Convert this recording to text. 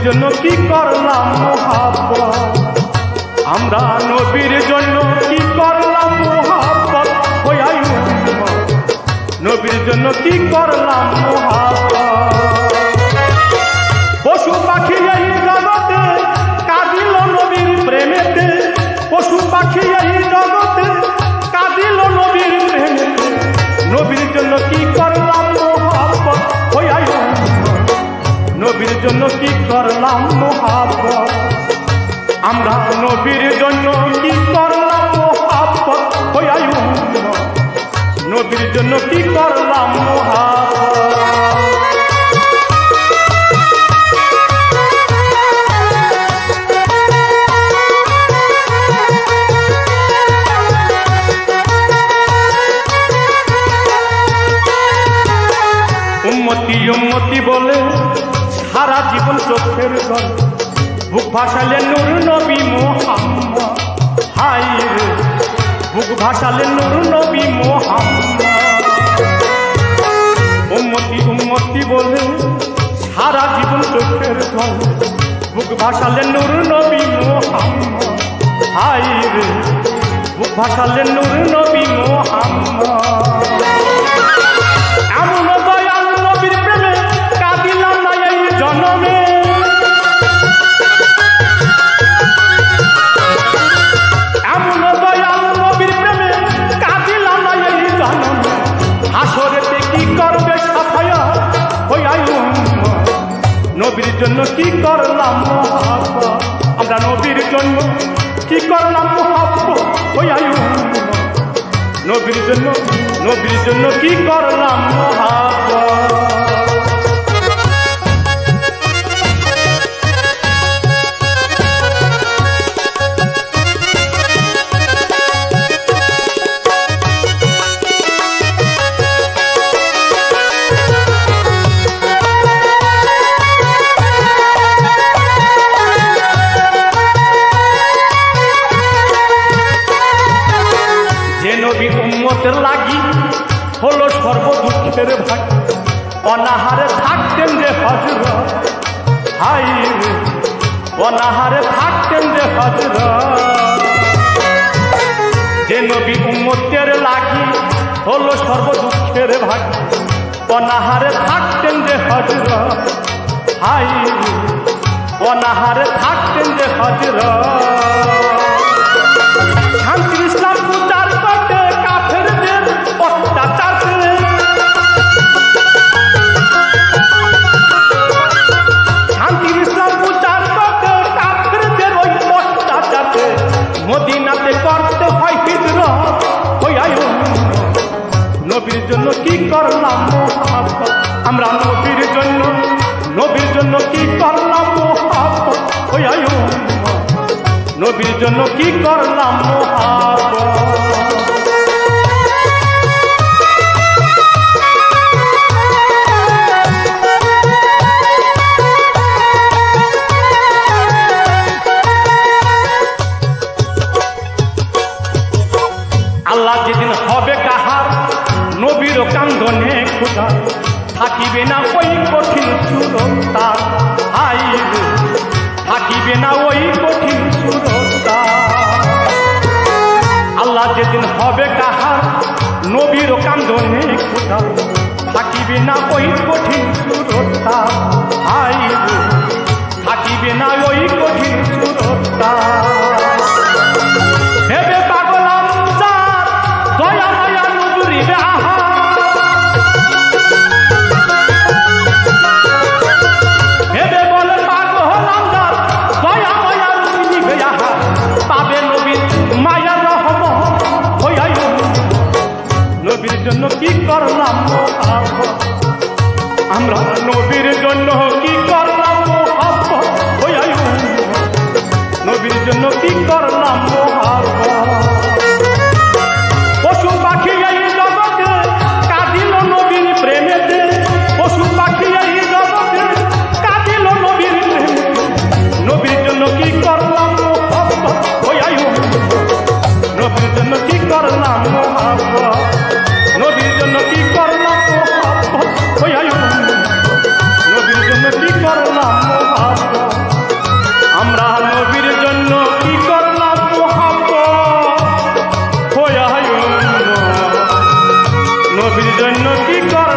জন্য কি করলাম মোহাব্বত, আমরা নবীর জন্য কি করলাম মোহাব্বত, হইয়াই নবীর জন্য কি করলাম মোহাব্বত। পশু পাখি এই জগতে কাঁদিল নবীর প্রেমেতে, পশু পাখি এই জগতে কাঁদিল নবীর প্রেমেতে, নবীর জন্য কি করলাম মোহাব্বত, হইয়াই নবীর জন্য কি করলাম মোহাব্বত, আমরা নবীর জন্য কি করলাম মোহাব্বত, হইয়াই নবীর জন্য কি করলাম মোহাব্বত। উম্মতি উম্মতি বলে সারা জীবন চোখের জল, বুক ভাসালে নূর নবী মুহাম্মদ, হায় রে বুক ভাসালে নূর নবী মুহাম্মদ। উম্মতি উম্মতি বলে সারা জীবন চোখের জল, বুক ভাসালে নূর নবী মুহাম্মদ, হায় রে বুক ভাসালে নূর নবী মুহাম্মদ। এমন দয়াল নবীর প্রেমে কাঁদিলাম না এই জনমে, এমন দয়াল নবীর প্রেমে কাঁদিলাম না এই জনমে, হাসরেতে কি করবে সাফায়াত, হইয়াই নবীর জন্য কি করলাম মোহাব্বত, আমরা নবীর জন্য কি করলাম মোহাব্বত, হইয়াই নবীর জন্য, নবীর জন্য কি করলাম মোহাব্বত। নবী উম্মতের লাগি হলো সর্বদুঃখের ভাগ, অনাহারে থাকতেন যে হযরত, হায় রে অনাহারে থাকতেন যে হযরত। যে নবী উম্মতের লাগি হলো সর্বদুঃখের ভাগ, অনাহারে থাকতেন যে হযরত, হায় রে অনাহারে থাকতেন যে হযরত। শান্তি ইসলাম প্রচার করতে কাফেরদের অত্যাচারকে, শান্তি ইসলাম প্রচার করতে কাফেরদের ওই অত্যাচারকে, মদিনাতে করতে হয় হিজরত, হইয়াই নবীর জন্য কি করলাম মোহাব্বত, আমরা নবীর জন্য, নবীর জন্য কি করলাম মোহাব্বত, হইয়াই নবীর জন্য কি করলাম মোহাব্বত। আল্লাহ যেদিন হবে কাহার নবীর কান্দনে খোদা, থাকিবে না ওই কঠিন সুরতা, হায় রে থাকিবে না ওই কঠিন সুরতা। আল্লাহ যেদিন হবে কাহার নবীর কান্দনে খোদা, থাকিবে না ওই কঠিন সুরতা, হায় রে থাকিবে না ওই কঠিন সুরতা। ভেবে পাগলাম যার দয়া মায়া নজুরিবে আহা, ভেবে বলে পাগলাম যার দয়া মায়া নজুরিবে আহা, পাবে নবীর মায়া রহমত, হইয়াই নবীর জন্য কি করলাম মোহাব্বত, আমরা নবীর জন্য কি করলাম মোহাব্বত, হইয়াই নবীর জন্য কি করলাম মোহাব্বত। পশু পাখি এই জগতে কাঁদিল নবীর প্রেমেতে, পশু পাখি এই জগতে কাঁদিল নবীর প্রেমেতে, নবীর জন্য কি করলাম মোহাব্বত, হইয়াই নবীর জন্য কি করলাম মোহাব্বত, নবীর জন্য কি করলাম মোহাব্বত, হইয়াই নবীর জন্য নবীর জন্য কি কর